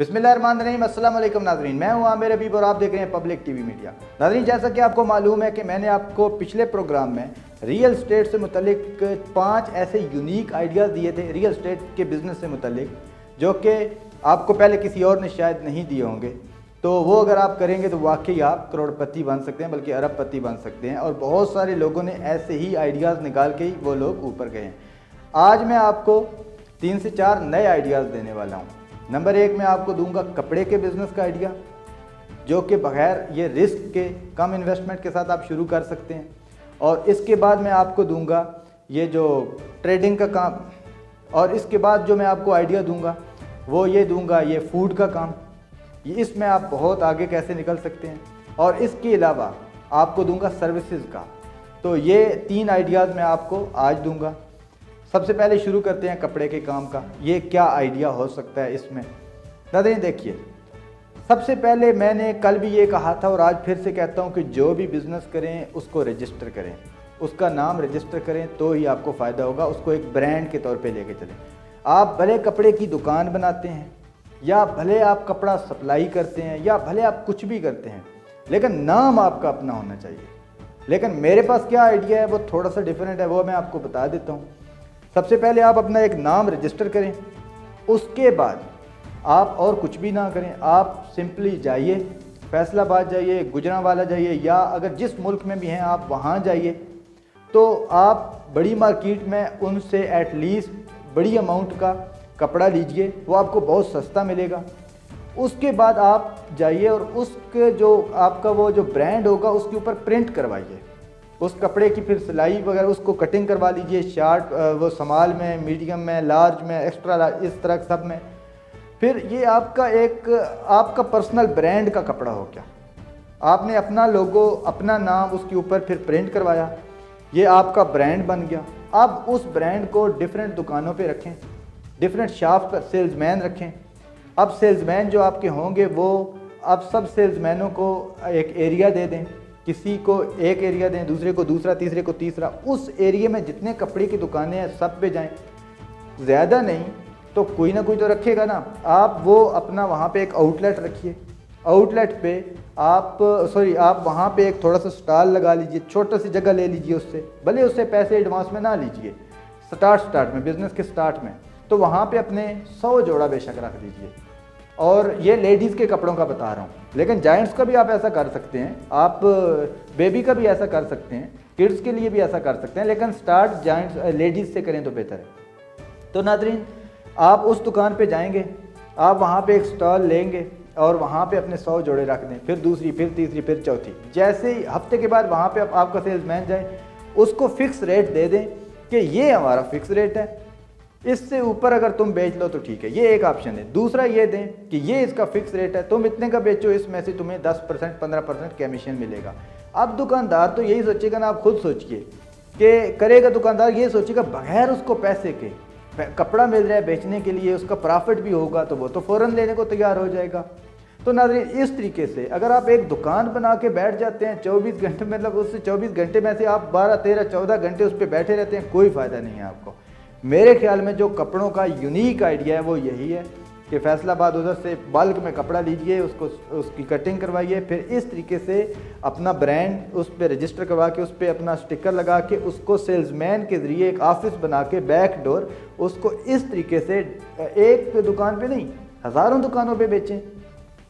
बिस्मिल्लाहिर्रहमानिर्रहीम, अस्सलाम वालेकुम नाज़रीन। मैं हूं आमिर हबीब और आप देख रहे हैं पब्लिक टीवी मीडिया। नाज़रीन, जैसा कि आपको मालूम है कि मैंने आपको पिछले प्रोग्राम में रियल एस्टेट से मुतल्लिक 5 ऐसे यूनिक आइडियाज़ दिए थे रियल एस्टेट के बिज़नेस से मुतल्लिक, जो कि आपको पहले किसी और ने शायद नहीं दिए होंगे। तो वो अगर आप करेंगे तो वाकई आप करोड़पति बन सकते हैं, बल्कि अरबपति बन सकते हैं। और बहुत सारे लोगों ने ऐसे ही आइडियाज़ निकाल के ही वो लोग ऊपर गए हैं। आज मैं आपको 3 से 4 नए आइडियाज़ देने वाला हूँ। नंबर 1 में आपको दूंगा कपड़े के बिज़नेस का आइडिया, जो कि बगैर ये रिस्क के कम इन्वेस्टमेंट के साथ आप शुरू कर सकते हैं। और इसके बाद मैं आपको दूंगा ये जो ट्रेडिंग का काम, और इसके बाद जो मैं आपको आइडिया दूंगा वो ये दूंगा ये फूड का काम। ये इसमें आप बहुत आगे कैसे निकल सकते हैं। और इसके अलावा आपको दूंगा सर्विसेज का। तो ये 3 आइडियाज़ मैं आपको आज दूंगा। सबसे पहले शुरू करते हैं कपड़े के काम का। ये क्या आइडिया हो सकता है इसमें। नाज़रीन देखिए, सबसे पहले मैंने कल भी ये कहा था और आज फिर से कहता हूँ कि जो भी बिज़नेस करें उसको रजिस्टर करें, उसका नाम रजिस्टर करें तो ही आपको फ़ायदा होगा। उसको एक ब्रांड के तौर पे लेके चलें। आप भले कपड़े की दुकान बनाते हैं, या भले आप कपड़ा सप्लाई करते हैं, या भले आप कुछ भी करते हैं, लेकिन नाम आपका अपना होना चाहिए। लेकिन मेरे पास क्या आइडिया है वो थोड़ा सा डिफरेंट है, वो मैं आपको बता देता हूँ। सबसे पहले आप अपना एक नाम रजिस्टर करें। उसके बाद आप और कुछ भी ना करें, आप सिंपली जाइए, फैसलाबाद जाइए, गुजरांवाला जाइए, या अगर जिस मुल्क में भी हैं आप वहाँ जाइए। तो आप बड़ी मार्केट में उनसे एटलीस्ट बड़ी अमाउंट का कपड़ा लीजिए, वो आपको बहुत सस्ता मिलेगा। उसके बाद आप जाइए और उसके जो आपका वो जो ब्रांड होगा उसके ऊपर प्रिंट करवाइए। उस कपड़े की फिर सिलाई वगैरह उसको कटिंग करवा लीजिए, शार्ट वो स्मॉल में, मीडियम में, लार्ज में, एक्स्ट्रा लार्ज, इस तरह सब में। फिर ये आपका एक आपका पर्सनल ब्रांड का कपड़ा हो गया। आपने अपना लोगो, अपना नाम उसके ऊपर फिर प्रिंट करवाया, ये आपका ब्रांड बन गया। अब उस ब्रांड को डिफरेंट दुकानों पे रखें, डिफरेंट शॉप पर सेल्समैन रखें। अब सेल्समैन जो आपके होंगे वो अब सब सेल्समैनों को एक एरिया दे दें। किसी को एक एरिया दें, दूसरे को दूसरा, तीसरे को तीसरा। उस एरिया में जितने कपड़े की दुकानें हैं सब पे जाएं। ज़्यादा नहीं तो कोई ना कोई तो रखेगा ना। आप वो अपना वहाँ पे एक आउटलेट रखिए। आउटलेट पे आप वहाँ पे एक थोड़ा सा स्टॉल लगा लीजिए, छोटा सी जगह ले लीजिए उससे, भले उससे पैसे एडवांस में ना लीजिए, स्टार्ट में, बिज़नेस के स्टार्ट में। तो वहाँ पे अपने 100 जोड़ा बेशक रख दीजिए। और ये लेडीज़ के कपड़ों का बता रहा हूँ, लेकिन जाइंट्स का भी आप ऐसा कर सकते हैं, आप बेबी का भी ऐसा कर सकते हैं, किड्स के लिए भी ऐसा कर सकते हैं, लेकिन स्टार्ट जाइंट्स लेडीज़ से करें तो बेहतर है। तो नाज़रीन, आप उस दुकान पे जाएंगे, आप वहाँ पे एक स्टॉल लेंगे और वहाँ पे अपने 100 जोड़े रख दें, फिर दूसरी, फिर तीसरी, फिर चौथी। जैसे ही हफ्ते के बाद वहाँ पे आपका सेल्समैन जाए, उसको फिक्स रेट दे दें कि ये हमारा फिक्स रेट है, इससे ऊपर अगर तुम बेच लो तो ठीक है। ये एक ऑप्शन है। दूसरा ये दें कि ये इसका फिक्स रेट है, तुम इतने का बेचो, इसमें से तुम्हें 10% 15% कमीशन मिलेगा। अब दुकानदार तो यही सोचेगा ना, आप खुद सोचिए कि करेगा दुकानदार, ये सोचेगा बगैर उसको पैसे के कपड़ा मिल रहा है बेचने के लिए, उसका प्रॉफिट भी होगा, तो वो तो फ़ौरन लेने को तैयार हो जाएगा। तो नाज़रीन, इस तरीके से अगर आप एक दुकान बना के बैठ जाते हैं 24 घंटे, मतलब उससे 24 घंटे में से आप 12, 13, 14 घंटे उस पर बैठे रहते हैं, कोई फ़ायदा नहीं है आपको। मेरे ख्याल में जो कपड़ों का यूनिक आइडिया है वो यही है कि फैसलाबाद उधर से बल्क में कपड़ा लीजिए, उसको उसकी कटिंग करवाइए, फिर इस तरीके से अपना ब्रांड उस पर रजिस्टर करवा के, उस पर अपना स्टिकर लगा के, उसको सेल्समैन के ज़रिए एक ऑफिस बना के, बैक डोर, उसको इस तरीके से एक दुकान पे नहीं, हज़ारों दुकानों पे बेचें।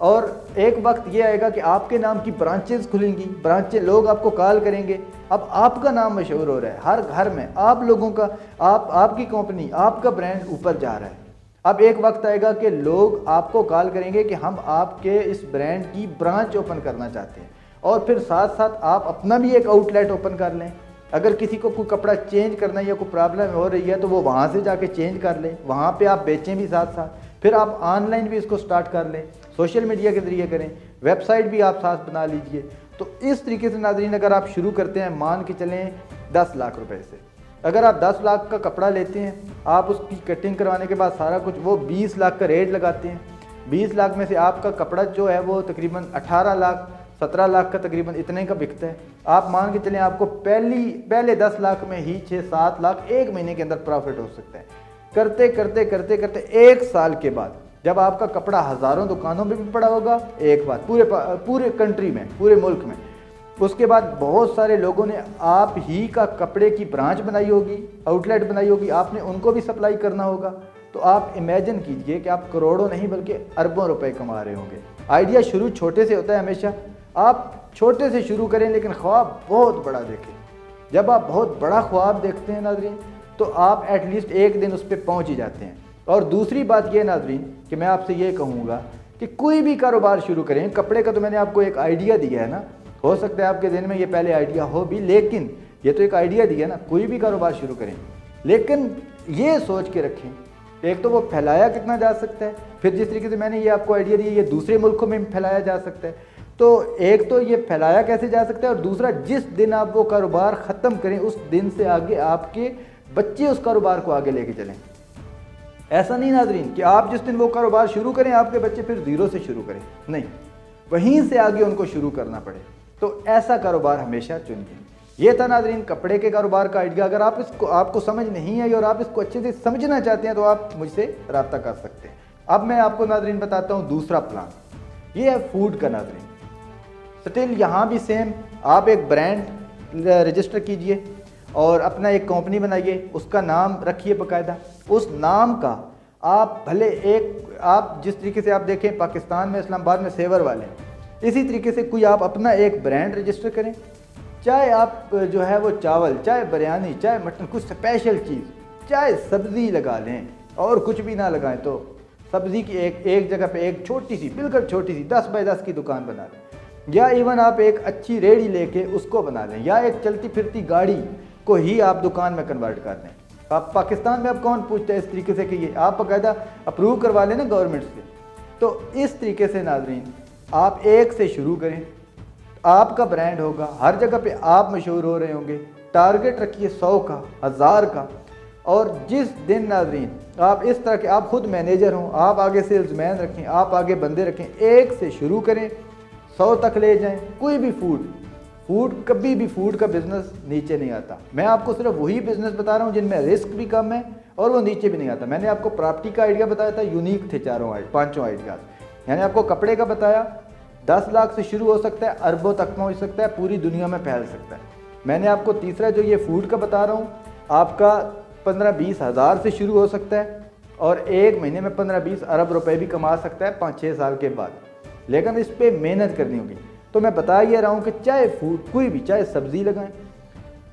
और एक वक्त ये आएगा कि आपके नाम की ब्रांचेस खुलेंगी, ब्रांचें, लोग आपको कॉल करेंगे। अब आपका नाम मशहूर हो रहा है, हर घर में आप लोगों का, आपकी कंपनी, आपका ब्रांड ऊपर जा रहा है। अब एक वक्त आएगा कि लोग आपको कॉल करेंगे कि हम आपके इस ब्रांड की ब्रांच ओपन करना चाहते हैं। और फिर साथ साथ आप अपना भी एक आउटलेट ओपन कर लें। अगर किसी को कोई कपड़ा चेंज करना है या कोई प्रॉब्लम हो रही है तो वो वहाँ से जाके चेंज कर लें, वहाँ पे आप बेचें भी साथ साथ। फिर आप ऑनलाइन भी इसको स्टार्ट कर लें, सोशल मीडिया के ज़रिए करें, वेबसाइट भी आप साथ बना लीजिए। तो इस तरीके से नाज़रीन, अगर आप शुरू करते हैं, मान के चलें 10 लाख रुपए से, अगर आप 10 लाख का कपड़ा लेते हैं, आप उसकी कटिंग करवाने के बाद सारा कुछ, वो 20 लाख का रेट लगाते हैं। 20 लाख में से आपका कपड़ा जो है वो तकरीबन 18 लाख 17 लाख का तकरीबन इतने का बिकता है। आप मान के चलें आपको पहले 10 लाख में ही 6-7 लाख एक महीने के अंदर प्रॉफिट हो सकता है। करते करते करते करते 1 साल के बाद जब आपका कपड़ा हज़ारों दुकानों में भी पड़ा होगा, एक बात पूरे कंट्री में, पूरे मुल्क में, उसके बाद बहुत सारे लोगों ने आप ही का कपड़े की ब्रांच बनाई होगी, आउटलेट बनाई होगी, आपने उनको भी सप्लाई करना होगा, तो आप इमेजिन कीजिए कि आप करोड़ों नहीं बल्कि अरबों रुपए कमा रहे होंगे। आइडिया शुरू छोटे से होता है हमेशा, आप छोटे से शुरू करें लेकिन ख्वाब बहुत बड़ा देखें। जब आप बहुत बड़ा ख्वाब देखते हैं नाज़रीन, तो आप एटलीस्ट एक दिन उस पर पहुँच ही जाते हैं। और दूसरी बात यह नाज़रीन कि मैं आपसे ये कहूँगा कि कोई भी कारोबार शुरू करें, कपड़े का तो मैंने आपको एक आइडिया दिया है ना, हो सकता है आपके दिन में ये पहले आइडिया हो भी, लेकिन ये तो एक आइडिया दिया ना, कोई भी कारोबार शुरू करें लेकिन ये सोच के रखें, एक तो वो फैलाया कितना जा सकता है, फिर जिस तरीके से मैंने ये आपको आइडिया दिया ये दूसरे मुल्कों में फैलाया जा सकता है, तो एक तो ये फैलाया कैसे जा सकता है, और दूसरा जिस दिन आप वो कारोबार ख़त्म करें उस दिन से आगे आपके बच्चे उस कारोबार को आगे लेके चलें। ऐसा नहीं नाज़रीन कि आप जिस दिन वो कारोबार शुरू करें आपके बच्चे फिर ज़ीरो से शुरू करें, नहीं, वहीं से आगे उनको शुरू करना पड़े। तो ऐसा कारोबार हमेशा चुनिए। ये था नाज़रीन कपड़े के कारोबार का आइडिया। अगर आप इसको आपको समझ नहीं आई और आप इसको अच्छे से समझना चाहते हैं तो आप मुझसे रब्ता कर सकते हैं। अब मैं आपको नाज़रीन बताता हूँ दूसरा प्लान, ये है फूड का। नाज़रीन स्टिल यहाँ भी सेम, आप एक ब्रांड रजिस्टर कीजिए और अपना एक कंपनी बनाइए, उसका नाम रखिए बाकायदा। उस नाम का आप भले आप जिस तरीके से आप देखें पाकिस्तान में इस्लामाबाद में सेवर वाले, इसी तरीके से कोई आप अपना एक ब्रांड रजिस्टर करें। चाहे आप जो है वो चावल, चाहे बिरयानी, चाहे मटन, कुछ स्पेशल चीज़, चाहे सब्ज़ी लगा लें और कुछ भी ना लगाएं तो सब्ज़ी की एक जगह पे एक छोटी सी, बिल्कुल छोटी सी 10 बाय 10 की दुकान बना लें, या इवन आप एक अच्छी रेहड़ी लेके उसको बना लें, या एक चलती फिरती गाड़ी को ही आप दुकान में कन्वर्ट कर दें। आप पाकिस्तान में अब कौन पूछता है इस तरीके से कि ये आप बाकायदा अप्रूव करवा लें ना गवर्नमेंट से। तो इस तरीके से नाज़रीन आप एक से शुरू करें, आपका ब्रांड होगा, हर जगह पे आप मशहूर हो रहे होंगे। टारगेट रखिए 100 का, 1000 का, और जिस दिन नाज़रीन आप इस तरह के, आप खुद मैनेजर हों, आप आगे सेल्समैन रखें, आप आगे बंदे रखें, एक से शुरू करें, 100 तक ले जाएं। कोई भी कभी भी फूड का बिज़नेस नीचे नहीं आता। मैं आपको सिर्फ वही बिज़नेस बता रहा हूँ जिनमें रिस्क भी कम है और वो नीचे भी नहीं आता। मैंने आपको प्रॉपर्टी का आइडिया बताया था, यूनिक थे पाँचों आइडियाज़। मैंने आपको कपड़े का बताया, 10 लाख से शुरू हो सकता है, अरबों तक पहुँच सकता है, पूरी दुनिया में फैल सकता है। मैंने आपको तीसरा जो ये फूड का बता रहा हूँ, आपका 15-20 हज़ार से शुरू हो सकता है और एक महीने में 15-20 अरब रुपए भी कमा सकता है 5-6 साल के बाद, लेकिन इस पर मेहनत करनी होगी। तो मैं बता ये रहा हूँ कि चाहे फूड कोई भी, चाहे सब्ज़ी लगाएं,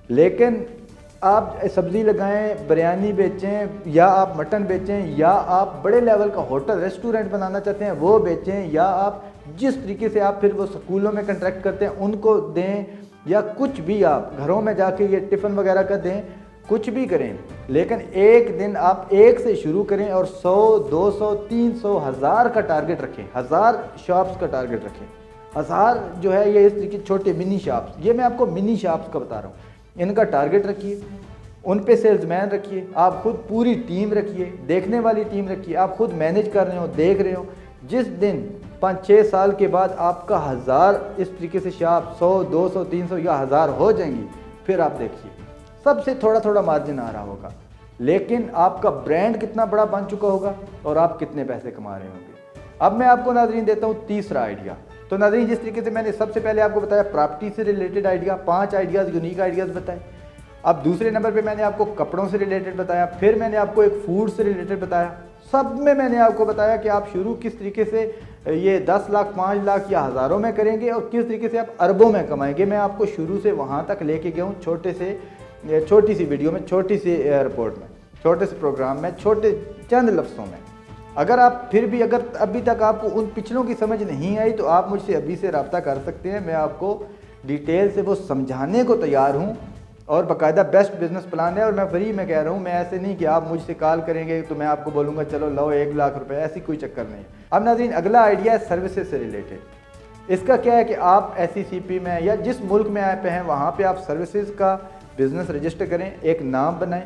लेकिन आप सब्ज़ी लगाएं, बिरयानी बेचें, या आप मटन बेचें, या आप बड़े लेवल का होटल रेस्टोरेंट बनाना चाहते हैं वो बेचें, या आप जिस तरीके से आप फिर वो स्कूलों में कंट्रैक्ट करते हैं उनको दें, या कुछ भी आप घरों में जाके ये टिफ़िन वगैरह का दें, कुछ भी करें, लेकिन एक दिन आप एक से शुरू करें और 100, 200, 300, 1000 का टारगेट रखें, 1000 शॉप्स का टारगेट रखें। 1000 जो है ये इस तरीके छोटे मिनी शॉप्स, ये मैं आपको मिनी शॉप्स का बता रहा हूँ, इनका टारगेट रखिए, उन पे सेल्समैन रखिए, आप खुद पूरी टीम रखिए, देखने वाली टीम रखिए, आप खुद मैनेज कर रहे हो, देख रहे हो। जिस दिन 5-6 साल के बाद आपका 1000 इस तरीके से शॉप 100, 200, 300 या 1000 हो जाएंगी, फिर आप देखिए सबसे थोड़ा थोड़ा मार्जिन आ रहा होगा, लेकिन आपका ब्रांड कितना बड़ा बन चुका होगा और आप कितने पैसे कमा रहे होंगे। अब मैं आपको नाज़रीन देता हूँ तीसरा आइडिया। तो नाज़रीन जिस तरीके से मैंने सबसे पहले आपको बताया प्रॉपर्टी से related idea, 5 ideas, unique ideas बताए। अब दूसरे नंबर पे मैंने आपको कपड़ों से रिलेटेड बताया, फिर मैंने आपको एक फूड से रिलेटेड बताया। सब में मैंने आपको बताया कि आप शुरू किस तरीके से ये 10 लाख, 5 लाख या हज़ारों में करेंगे और किस तरीके से आप अरबों में कमाएंगे। मैं आपको शुरू से वहाँ तक लेके गया हूँ, छोटी सी वीडियो में, छोटी सी रिपोर्ट में, छोटे से प्रोग्राम में, छोटे चंद लफ्ज़ों में। अगर आप फिर भी अगर अभी तक आपको उन पिछलों की समझ नहीं आई तो आप मुझसे अभी से रब्ता कर सकते हैं। मैं आपको डिटेल से वो समझाने को तैयार हूँ और बाकायदा बेस्ट बिजनेस प्लान है। और मैं फ्री में कह रहा हूँ, मैं ऐसे नहीं कि आप मुझसे कॉल करेंगे तो मैं आपको बोलूँगा चलो लो 1 लाख रुपए, ऐसी कोई चक्कर नहीं है। अब नाज़रीन अगला आइडिया है सर्विसेज से रिलेटेड। इसका क्या है कि आप SECP में या जिस मुल्क में आए पे हैं वहाँ पर आप सर्विसेज का बिज़नेस रजिस्टर करें, एक नाम बनाएं,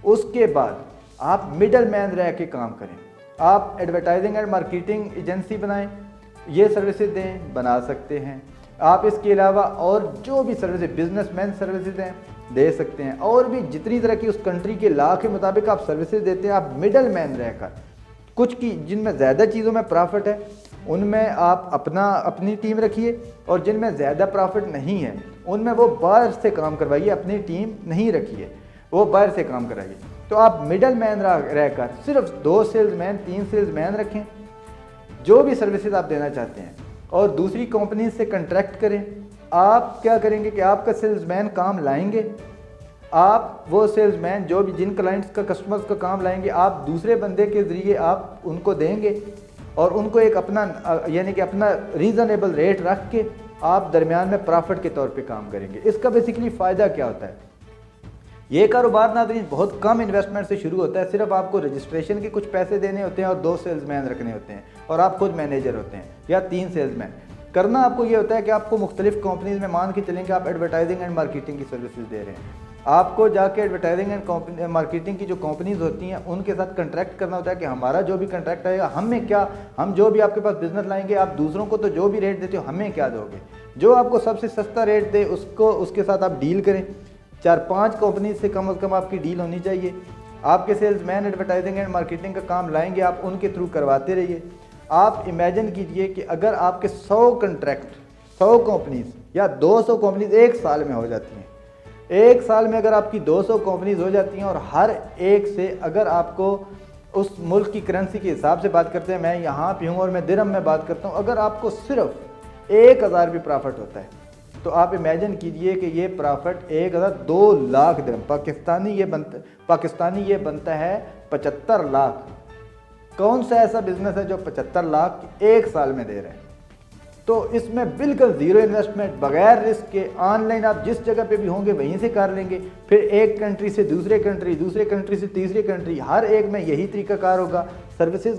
उसके बाद आप मिडल मैन रह के काम करें। आप एडवर्टाइजिंग एंड मार्केटिंग एजेंसी बनाएं, ये सर्विसेज दें, बना सकते हैं आप। इसके अलावा और जो भी सर्विसेज, बिजनेसमैन सर्विसेज हैं, दे सकते हैं। और भी जितनी तरह की उस कंट्री के लॉ के मुताबिक आप सर्विसेज देते हैं, आप मिडल मैन रहकर कुछ की जिनमें ज़्यादा चीज़ों में प्रॉफिट है उनमें आप अपनी टीम रखिए, और जिनमें ज़्यादा प्रॉफिट नहीं है उनमें वो बाहर से काम करवाइए, अपनी टीम नहीं रखिए, वो बाहर से काम कराइए। तो आप मिडल मैन रहकर सिर्फ 2 सेल्समैन 3 सेल्समैन रखें जो भी सर्विसेज आप देना चाहते हैं, और दूसरी कंपनी से कंट्रैक्ट करें। आप क्या करेंगे कि आपका सेल्समैन काम लाएंगे, आप वो सेल्समैन जो भी जिन क्लाइंट्स का कस्टमर्स का काम लाएंगे आप दूसरे बंदे के ज़रिए आप उनको देंगे, और उनको एक अपना यानी कि अपना रीज़नेबल रेट रख के आप दरमियान में प्रॉफिट के तौर पे काम करेंगे। इसका बेसिकली फ़ायदा क्या होता है, ये कारोबार नाज़रीन बहुत कम इन्वेस्टमेंट से शुरू होता है। सिर्फ आपको रजिस्ट्रेशन के कुछ पैसे देने होते हैं और 2 सेल्समैन रखने होते हैं, और आप खुद मैनेजर होते हैं या 3 सेल्समैन। करना आपको ये होता है कि आपको मुख्तलिफ कंपनीज में मान के चलेंगे आप एडवर्टाइजिंग एंड मार्केटिंग की सर्विसेज दे रहे हैं, आपको जाके एडवर्टाइजिंग एंड मार्केटिंग की जो कंपनीज होती हैं उनके साथ कंट्रैक्ट करना होता है कि हमारा जो भी कंट्रैक्ट आएगा हमें क्या, हम जो भी आपके पास बिजनेस लाएंगे आप दूसरों को तो जो भी रेट देते हो हमें क्या दोगे, जो आपको सबसे सस्ता रेट दे उसको उसके साथ आप डील करें। 4-5 कंपनी से कम आपकी डील होनी चाहिए। आपके सेल्समैन एडवर्टाइजिंग एंड मार्केटिंग का काम लाएंगे, आप उनके थ्रू करवाते रहिए। आप इमेजिन कीजिए कि अगर आपके 100 कंट्रैक्ट 100 कंपनीज या 200 कंपनीज एक साल में हो जाती हैं, एक साल में अगर आपकी 200 कंपनीज हो जाती हैं और हर एक से अगर आपको उस मुल्क की करेंसी के हिसाब से बात करते हैं, मैं यहाँ पे हूँ और मैं दिरहम में बात करता हूँ, अगर आपको सिर्फ 1000 भी प्रॉफिट होता है तो आप इमेजिन कीजिए कि ये प्रॉफिट 2 लाख दिरहम पाकिस्तानी ये बनता है 75 लाख। कौन सा ऐसा बिजनेस है जो 75 लाख एक साल में दे रहे हैं? तो इसमें बिल्कुल ज़ीरो इन्वेस्टमेंट, बगैर रिस्क के, ऑनलाइन आप जिस जगह पे भी होंगे वहीं से कर लेंगे। फिर एक कंट्री से दूसरे कंट्री से तीसरी कंट्री, हर एक में यही तरीकाकार होगा। सर्विसेज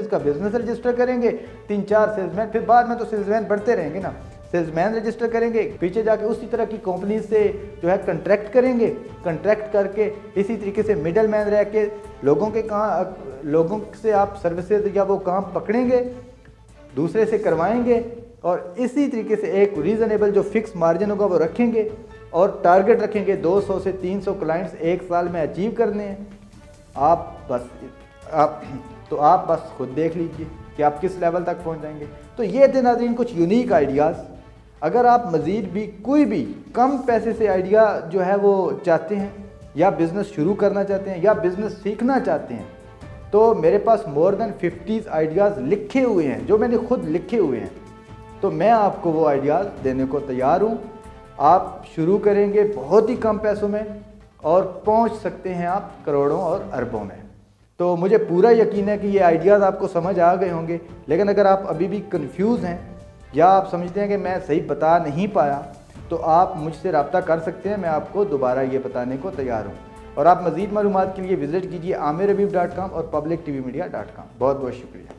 का बिजनेस रजिस्टर करेंगे 3-4 सेल्समैन, फिर बाद में तो सेल्समैन बढ़ते रहेंगे ना, सेल्समैन रजिस्टर करेंगे, पीछे जाके उसी तरह की कंपनी से जो है कंट्रैक्ट करेंगे, कंट्रैक्ट करके इसी तरीके से मिडल मैन रह के लोगों से आप सर्विसेज या वो काम पकड़ेंगे, दूसरे से करवाएंगे, और इसी तरीके से एक रीज़नेबल जो फिक्स मार्जिन होगा वो रखेंगे, और टारगेट रखेंगे 200 से 300 क्लाइंट्स एक साल में अचीव करने हैं। आप बस खुद देख लीजिए कि आप किस लेवल तक पहुंच जाएंगे। तो ये थे नाज़रीन कुछ यूनिक आइडियाज़। अगर आप मज़ीद भी कोई भी कम पैसे से आइडिया जो है वो चाहते हैं, या बिज़नेस शुरू करना चाहते हैं, या बिज़नेस सीखना चाहते हैं, तो मेरे पास मोर देन 50 आइडियाज़ लिखे हुए हैं जो मैंने खुद लिखे हुए हैं। तो मैं आपको वो आइडियाज़ देने को तैयार हूँ। आप शुरू करेंगे बहुत ही कम पैसों में और पहुँच सकते हैं आप करोड़ों और अरबों में। तो मुझे पूरा यकीन है कि ये आइडियाज़ आपको समझ आ गए होंगे। लेकिन अगर आप अभी भी कंफ्यूज हैं या आप समझते हैं कि मैं सही बता नहीं पाया, तो आप मुझसे रब्ता कर सकते हैं, मैं आपको दोबारा ये बताने को तैयार हूँ। और आप मज़ीद मालूमात के लिए विज़िट कीजिए amirhabib.com और publictvmedia.com। बहुत बहुत शुक्रिया।